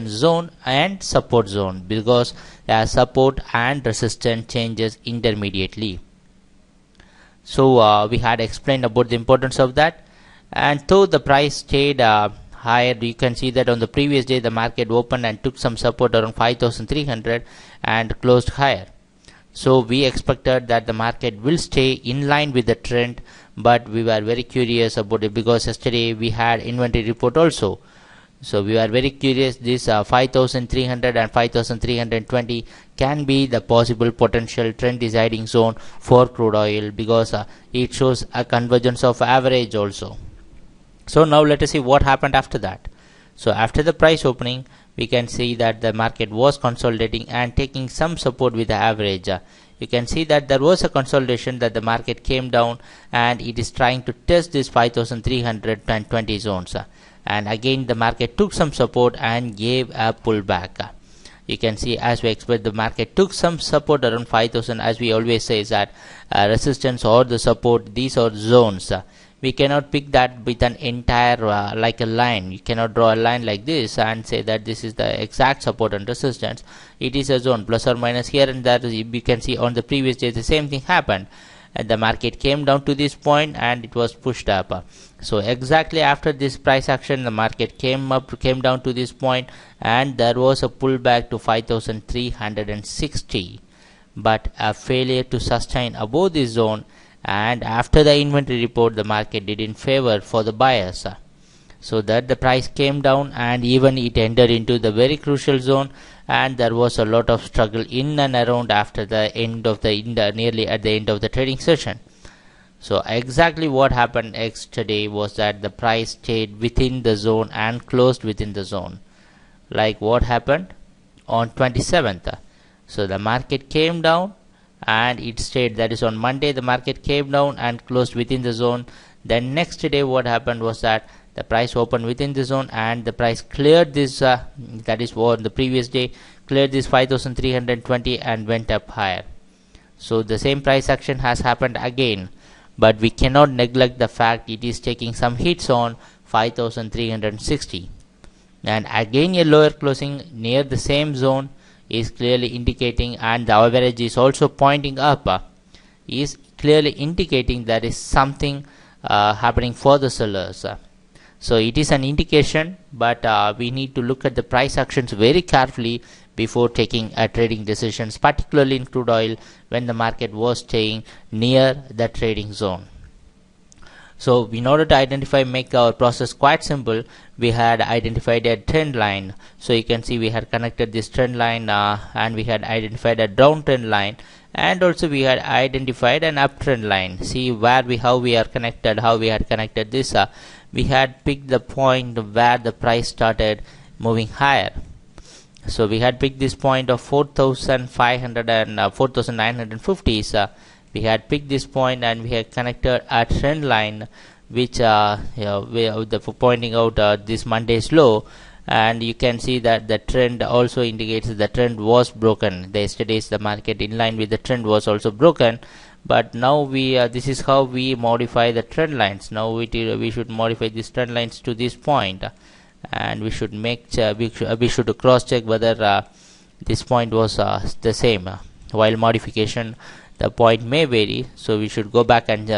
resistance zone and support zone, because support and resistance changes intermediately. So we had explained about the importance of that. And though the price stayed higher, you can see that on the previous day the market opened and took some support around 5300 and closed higher. So we expected that the market will stay in line with the trend, but we were very curious about it because yesterday we had inventory report also. So we are very curious, this 5300 and 5320 can be the possible potential trend deciding zone for crude oil, because it shows a convergence of average also. So now let us see what happened after that. So after the price opening, we can see that the market was consolidating and taking some support with the average. You can see that there was a consolidation, that the market came down and it is trying to test this 5320 zones. And again the market took some support and gave a pullback. You can see, as we expect, the market took some support around 5000. As we always say, is that resistance or the support, these are zones. We cannot pick that with an entire like a line. You cannot draw a line like this and say that this is the exact support and resistance. It is a zone, plus or minus here and there. You can see on the previous day the same thing happened, and the market came down to this point and it was pushed up. So exactly after this price action, the market came down to this point, and there was a pullback to 5360, but a failure to sustain above this zone. And after the inventory report, the market did in favor for the buyers, so that the price came down and even it entered into the very crucial zone, and there was a lot of struggle in and around after the end of the nearly at the end of the trading session. So exactly what happened yesterday was that the price stayed within the zone and closed within the zone. Like what happened on 27th. So the market came down and it stayed, that is on Monday the market came down and closed within the zone. Then next day what happened was that the price opened within the zone and the price cleared this that is on the previous day, cleared this 5320 and went up higher. So the same price action has happened again, but we cannot neglect the fact it is taking some hits on 5360, and again a lower closing near the same zone is clearly indicating, and the average is also pointing up, is clearly indicating there is something happening for the sellers. So it is an indication, but we need to look at the price actions very carefully before taking trading decisions, particularly in crude oil when the market was staying near the trading zone. So in order to make our process quite simple, we had identified a trend line. So you can see we had connected this trend line and we had identified a downtrend line, and also we had identified an uptrend line. See how we had connected this. We had picked the point where the price started moving higher. So we had picked this point of 4500 and 4950. We had picked this point and we had connected a trend line, which pointing out this Monday's low, and you can see that the trend also indicates the trend was broken. Yesterday's the market in line with the trend was also broken, but now we this is how we modify the trend lines. Now we should modify these trend lines to this point, and we should we should cross check whether this point was the same. While modification, the point may vary, so we should go back and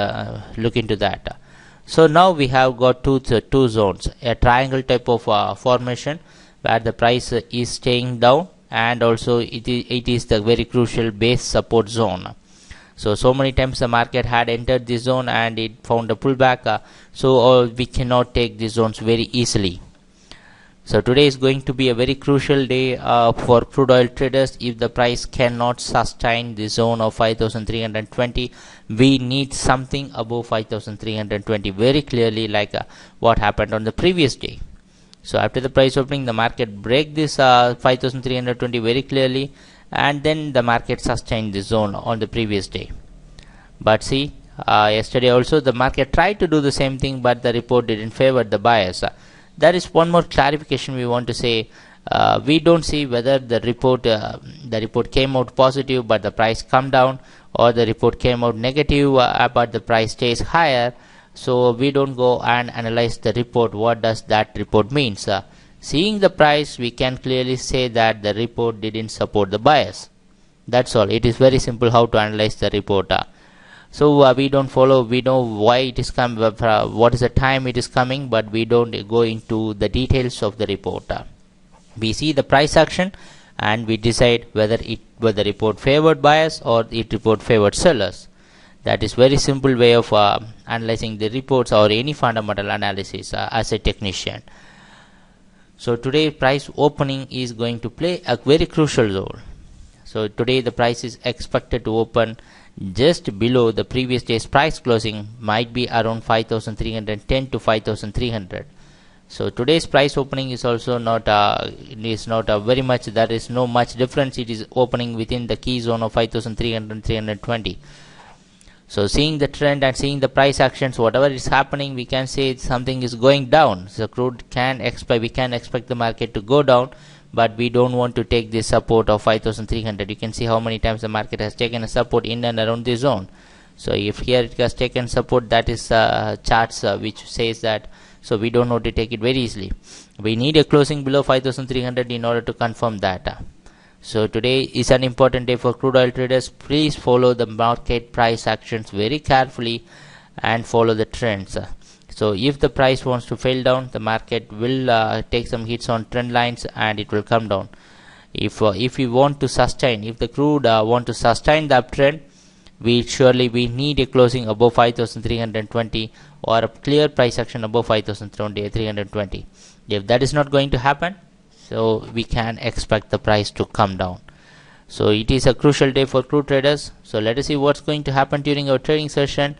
look into that. So now we have got two zones, a triangle type of formation where the price is staying down, and also it is the very crucial base support zone. So many times the market had entered this zone and it found a pullback, so we cannot take these zones very easily. So today is going to be a very crucial day for crude oil traders. If the price cannot sustain the zone of 5320, we need something above 5320 very clearly, like what happened on the previous day. So after the price opening, the market break this 5320 very clearly, and then the market sustained the zone on the previous day. But see, yesterday also the market tried to do the same thing, but the report didn't favor the buyers. There is one more clarification we want to say. We don't see whether the report came out positive but the price come down, or the report came out negative but the price stays higher. So we don't go and analyze the report. What does that report means? Seeing the price, we can clearly say that the report didn't support the bias. That's all. It is very simple how to analyze the report. So we don't follow, we know why it is coming, what is the time it is coming, but we don't go into the details of the report. We see the price action and we decide whether the report favored buyers or it report favored sellers. That is very simple way of analyzing the reports or any fundamental analysis as a technician. So today price opening is going to play a very crucial role. So today the price is expected to open just below the previous day's price closing, might be around 5,310 to 5,300. So today's price opening is also not very much, there is no much difference. It is opening within the key zone of 5,300 and 320. So seeing the trend and seeing the price actions, whatever is happening, we can say something is going down. So crude we can expect the market to go down, but we don't want to take this support of 5,300. You can see how many times the market has taken a support in and around this zone. So if here it has taken support, that is charts which says that, so we don't want to take it very easily. We need a closing below 5,300 in order to confirm that. So today is an important day for crude oil traders. Please follow the market price actions very carefully and follow the trends. So if the price wants to fail down, the market will take some hits on trend lines and it will come down. If we want to sustain, if the crude want to sustain the uptrend, we need a closing above 5,320 or a clear price action above 5,320. If that is not going to happen, so we can expect the price to come down. So it is a crucial day for crude traders. So let us see what's going to happen during our trading session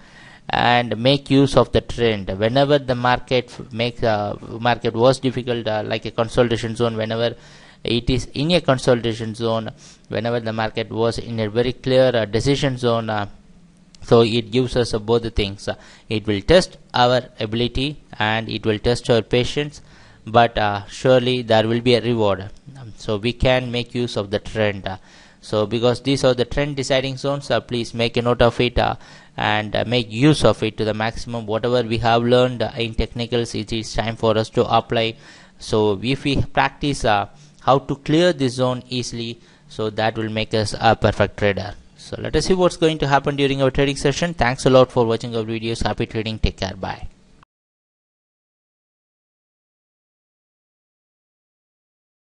and make use of the trend. Whenever the market was difficult, like a consolidation zone, whenever it is in a consolidation zone, whenever the market was in a very clear decision zone, so it gives us both the things. It will test our ability and it will test our patience, but surely there will be a reward. So we can make use of the trend. So because these are the trend deciding zones, please make a note of it and make use of it to the maximum. Whatever we have learned in technicals, it is time for us to apply. So if we practice how to clear this zone easily, so that will make us a perfect trader. So let us see what's going to happen during our trading session. Thanks a lot for watching our videos. Happy trading. Take care. Bye.